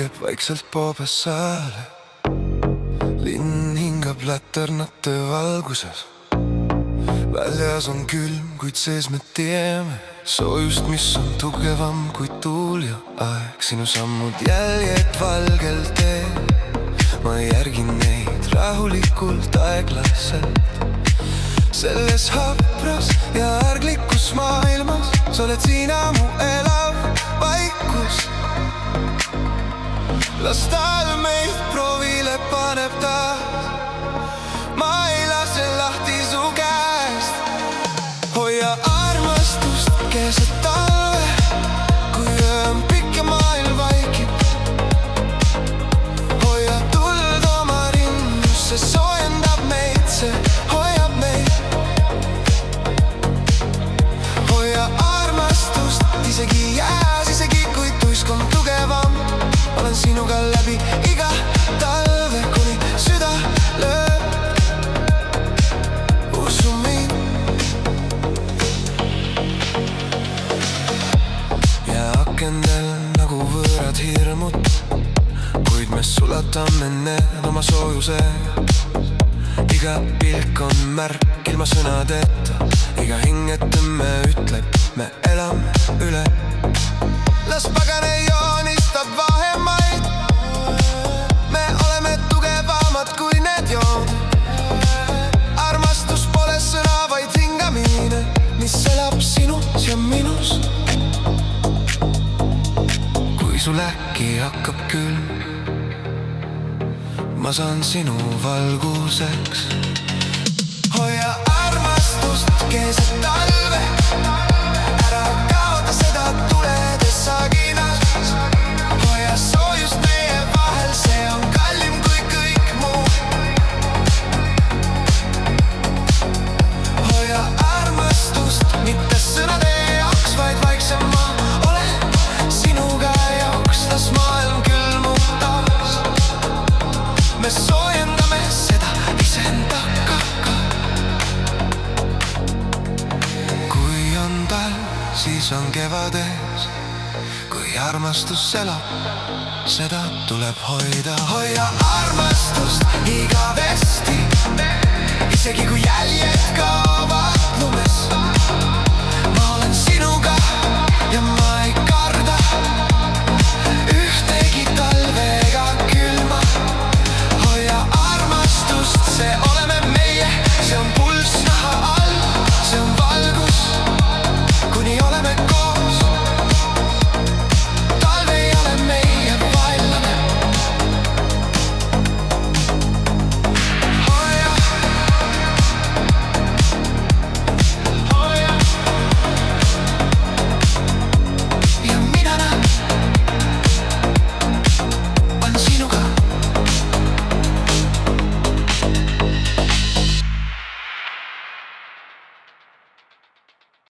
kulgeb vaikselt Poobessaale. Linn hingab läternate valguses. Väljas on külm, kuid sees me teeme soojust, mis on tugevam kui tuul ja aeg. Sinu sammud jäljed valgel teel, ma järgin neid rahulikult, aeglaselt. Selles hapras ja ärglikus maailmas sa oled sina mu elav vaikus. Las tal meid proovile paneb taas, ma ei lase lahti su käest. Hoia armastust keset talve, kui öö on pikk ja maailm vaikib. Hoia tuld oma rinnus, see soojendab meid, see hoiab meid. Hoia armastust isegi jääs, isegi kui tuisk on tugevam. Olen sinuga läbi iga talve, kuni süda lööb. Usu mind. Ja akendel nagu võõrad hirmud, kuid me sulatame need oma soojusega. Iga pilk on märk ilma sõnadeta, iga hingetame ütleb, me elame üle. Las pagane joonistab vahemaid, me oleme tugevamad kui need joon. Armastus pole sõna, vaid hingamine, mis elab sinus ja minus. Kui sul äkki hakkab külm, ma saan sinu valguseks. Hoia armastust keset talve, ära kaota seda tuledes saginas. Hoia soojust meie vahel, see on kallim kui kõik muu. Hoia armastust mitte sõnade jaoks, vaid vaiksema ole sinuga jaoks. Las maailm külmub taas, me soojendame seda iseenda ka. Kui on talv, siis on kevades. Kui armastus elab, seda tuleb hoida. Hoia armastust igavesti, isegi kui jäljed ka